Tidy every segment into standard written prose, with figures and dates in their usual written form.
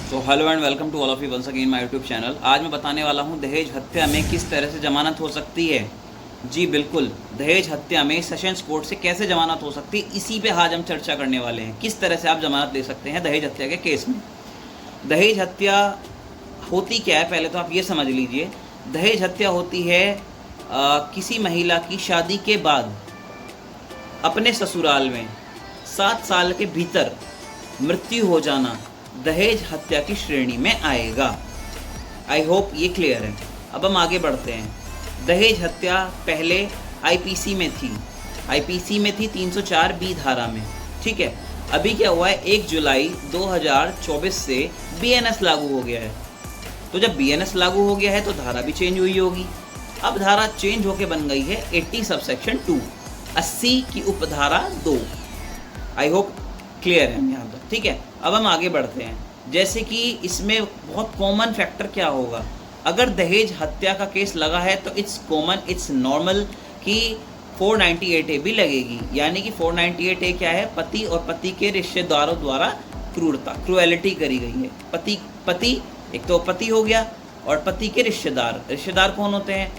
तो hello and welcome to all of you once again my YouTube channel. आज मैं बताने वाला हूं दहेज हत्या में किस तरह से जमानत हो सकती है। जी बिल्कुल, दहेज हत्या में सेशंस कोर्ट से कैसे जमानत हो सकती है, इसी पे आज हम चर्चा करने वाले हैं। किस तरह से आप जमानत ले सकते हैं दहेज हत्या के केस में। दहेज हत्या होती क्या है, पहले तो आप ये समझ लीजिए। दहेज हत्या होती है किसी महिला की शादी के बाद अपने ससुराल में 7 साल के भीतर मृत्यु हो जाना दहेज हत्या की श्रेणी में आएगा। आई होप ये क्लियर है। अब हम आगे बढ़ते हैं। दहेज हत्या पहले आईपीसी में थी, आईपीसी में थी 304 बी धारा में, ठीक है। अभी क्या हुआ है, 1 जुलाई 2024 से बीएनएस लागू हो गया है। तो जब बीएनएस लागू हो गया है तो धारा भी चेंज हुई होगी। अब धारा चेंज होके बन गई है 80 सबसेक्शन 2, 80 की उपधारा 2। आई होप क्लियर है यहाँ पर, ठीक है। अब हम आगे बढ़ते हैं। जैसे कि इसमें बहुत कॉमन फैक्टर क्या होगा, अगर दहेज हत्या का केस लगा है तो इट्स कॉमन, इट्स नॉर्मल कि 498A भी लगेगी। यानी कि 498A क्या है, पति और पति के रिश्तेदारों द्वारा क्रूएलिटी करी गई है। पति एक तो पति हो गया, और पति के रिश्तेदार कौन होते हैं,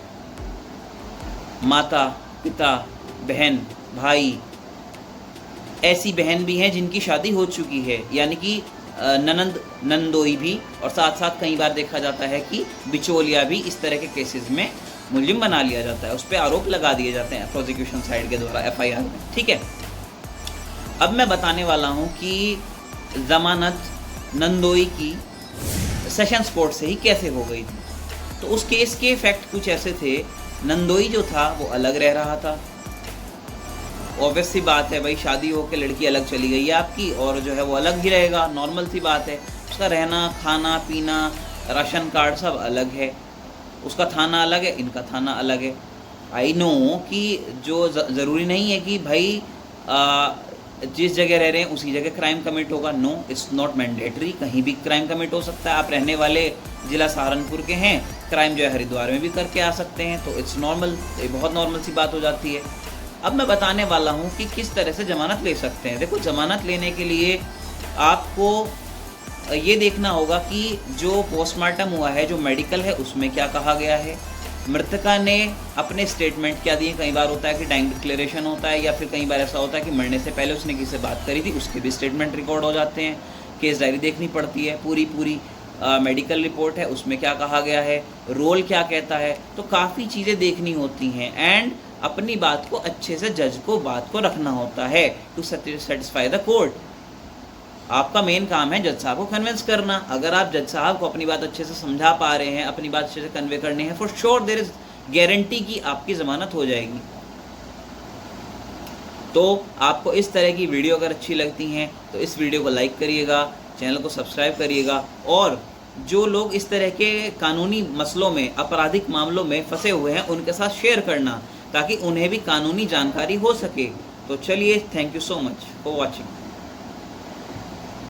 माता, पिता, बहन, भाई। ऐसी बहन भी हैं जिनकी शादी हो चुकी है, यानी कि ननंद, नंदोई भी, और साथ साथ कई बार देखा जाता है कि बिचौलिया भी इस तरह के केसेस में मुलजिम बना लिया जाता है, उस पर आरोप लगा दिए जाते हैं प्रोसिक्यूशन साइड के द्वारा एफआईआर में, ठीक है। अब मैं बताने वाला हूँ कि जमानत नंदोई की सेशंस कोर्ट से ही कैसे हो गई थी। तो उस केस के फैक्ट कुछ ऐसे थे। नंदोई जो था वो अलग रह रहा था। ऑब्वियस सी बात है भाई, शादी हो के लड़की अलग चली गई है आपकी, और जो है वो अलग ही रहेगा, नॉर्मल सी बात है। उसका रहना, खाना पीना, राशन कार्ड सब अलग है। उसका थाना अलग है, इनका थाना अलग है। आई नो कि जो ज़रूरी नहीं है कि भाई जिस जगह रह रहे हैं उसी जगह क्राइम कमिट होगा। नो, इट्स नॉट मैंडेटरी, कहीं भी क्राइम कमिट हो सकता है। आप रहने वाले ज़िला सहारनपुर के हैं, क्राइम जो है हरिद्वार में भी करके आ सकते हैं, तो इट्स नॉर्मल, ये बहुत नॉर्मल सी बात हो जाती है। अब मैं बताने वाला हूँ कि किस तरह से ज़मानत ले सकते हैं। देखो, ज़मानत लेने के लिए आपको ये देखना होगा कि जो पोस्टमार्टम हुआ है, जो मेडिकल है, उसमें क्या कहा गया है, मृतका ने अपने स्टेटमेंट क्या दिए। कई बार होता है कि डाइंग डिक्लेरेशन होता है, या फिर कई बार ऐसा होता है कि मरने से पहले उसने किसी से बात करी थी, उसके भी स्टेटमेंट रिकॉर्ड हो जाते हैं। केस डायरी देखनी पड़ती है, पूरी मेडिकल रिपोर्ट है, उसमें क्या कहा गया है, रोल क्या कहता है। तो काफ़ी चीज़ें देखनी होती हैं, एंड अपनी बात को अच्छे से जज को बात को रखना होता है टू सेटिस्फाई द कोर्ट। आपका मेन काम है जज साहब को कन्विंस करना। अगर आप जज साहब को अपनी बात अच्छे से समझा पा रहे हैं, अपनी बात अच्छे से कन्वे करनी है, for sure there is guarantee कि आपकी ज़मानत हो जाएगी। तो आपको इस तरह की वीडियो अगर अच्छी लगती हैं तो इस वीडियो को लाइक करिएगा, चैनल को सब्सक्राइब करिएगा, और जो लोग इस तरह के कानूनी मसलों में, आपराधिक मामलों में फंसे हुए हैं, उनके साथ शेयर करना, ताकि उन्हें भी कानूनी जानकारी हो सके। तो चलिए, thank you so much for watching.